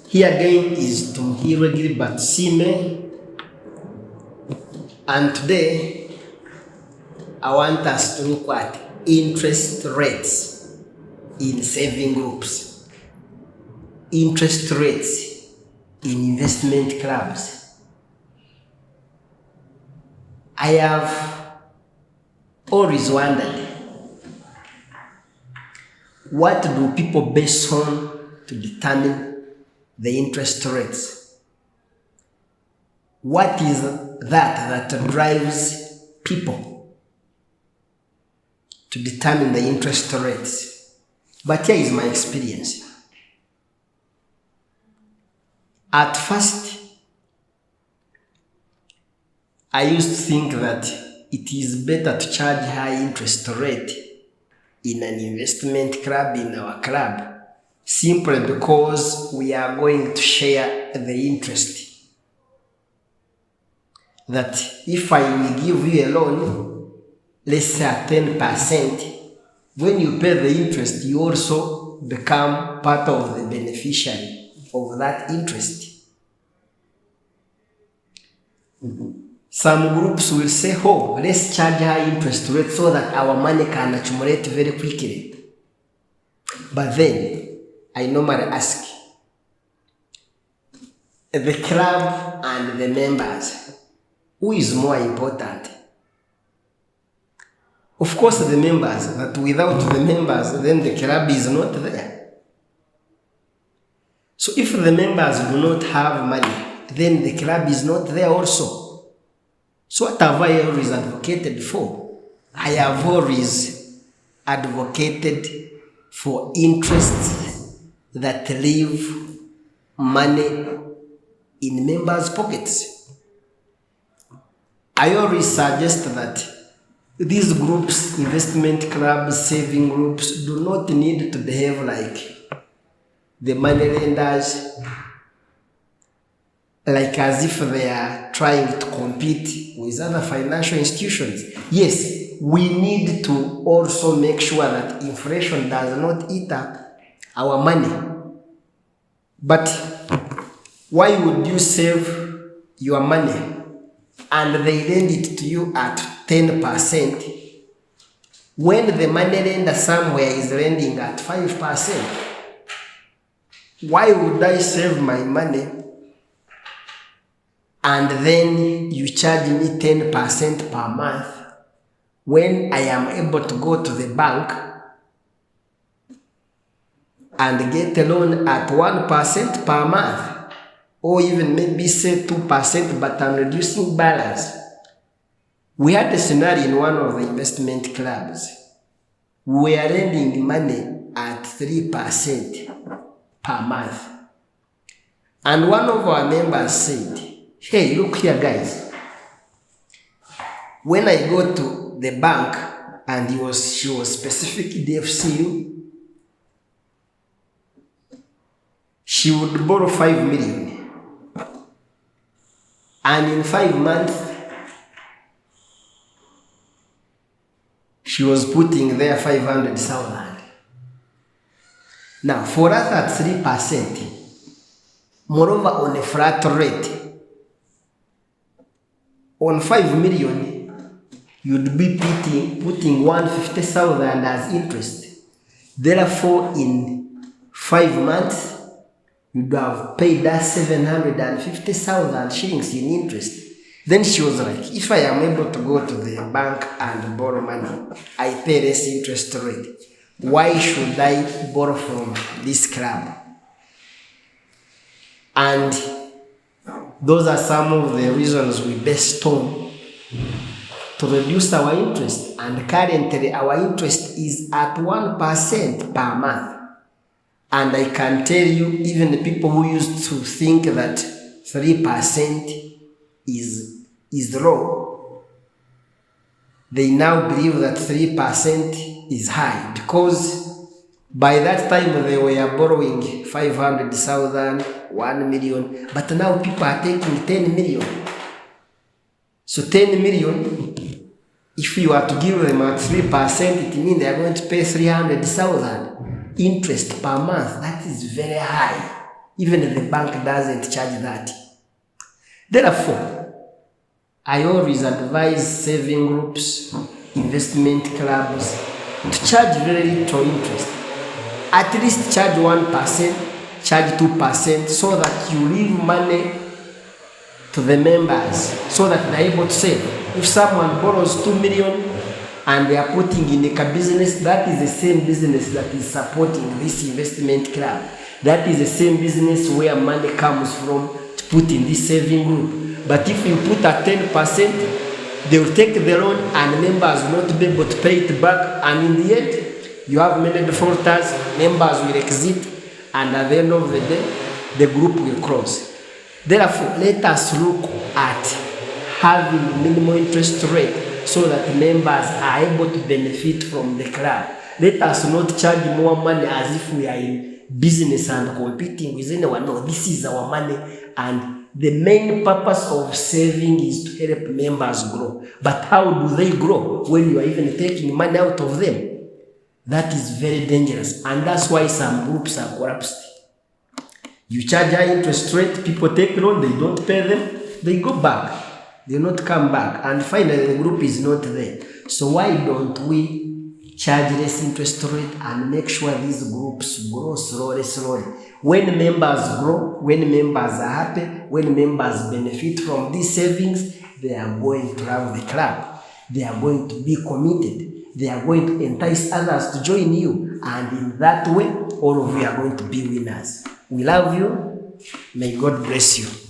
Here again is Tumuhirwe Gilbert Sime, and today I want us to look at interest rates in saving groups, interest rates in investment clubs. I have always wondered, what do people base on to determine the interest rates? What is that drives people to determine the interest rates? But here is my experience. At first, I used to think that it is better to charge high interest rate in an investment club, in our club, simply because we are going to share the interest. That if I will give you a loan, let's say at 10%, when you pay the interest, you also become part of the beneficiary of that interest. Some groups will say, oh, let's charge high interest rate so that our money can accumulate very quickly. But then, I normally ask, the club and the members, who is more important? Of course, the members, but without the members, then the club is not there. So if the members do not have money, then the club is not there also. So what have I always advocated for? I have always advocated for interests that leave money in members' pockets. I always suggest that these groups, investment clubs, saving groups, do not need to behave like the money lenders, like as if they are trying to compete with other financial institutions. Yes, we need to also make sure that inflation does not eat up our money. But why would you save your money and they lend it to you at 10% when the money lender somewhere is lending at 5%? Why would I save my money and then you charge me 10% per month when I am able to go to the bank and get a loan at 1% per month, or even maybe say 2%, but I'm reducing balance? We had a scenario in one of the investment clubs. We are lending money at 3% per month. And one of our members said, hey, look here guys, when I go to the bank, and she was specific DFCU, she would borrow 5 million. And in 5 months, she was putting there 500,000. Now, for us at 3%, moreover on a flat rate, on 5 million, you'd be putting 150,000 as interest. Therefore, in 5 months, you'd have paid us 750,000 shillings in interest. Then she was like, if I am able to go to the bank and borrow money, I pay less interest rate. Why should I borrow from this club? And those are some of the reasons we based on to reduce our interest. And currently our interest is at 1% per month. And I can tell you, even the people who used to think that 3% is low, they now believe that 3% is high, because by that time they were borrowing 500,000, 1 million, but now people are taking 10 million. So 10 million, if you are to give them at 3%, it means they are going to pay 300,000 interest per month. That is very high. Even the bank doesn't charge that. Therefore, I always advise saving groups, investment clubs to charge very little interest. At least charge 1%, charge 2%, so that you leave money to the members so that they're able to save. If someone borrows 2 million and they are putting in a business, that is the same business that is supporting this investment club. That is the same business where money comes from to put in this saving group. But if you put at 10%, they will take the loan and members will not be able to pay it back. And in the end, you have many defaulters, members will exit, and at the end of the day, the group will close. Therefore, let us look at having minimum interest rate so that members are able to benefit from the club. Let us not charge more money as if we are in business and competing with anyone. No, this is our money, and the main purpose of saving is to help members grow. But how do they grow when you are even taking money out of them? That is very dangerous, and that's why some groups are collapsed. You charge high interest rate, people take loan, they don't pay them, they go back, they not come back, and finally the group is not there. So why don't we charge less interest rate and make sure these groups grow slowly? When members grow, when members are happy, when members benefit from these savings, they are going to love the club. They are going to be committed. They are going to entice others to join you. And in that way, all of you are going to be winners. We love you. May God bless you.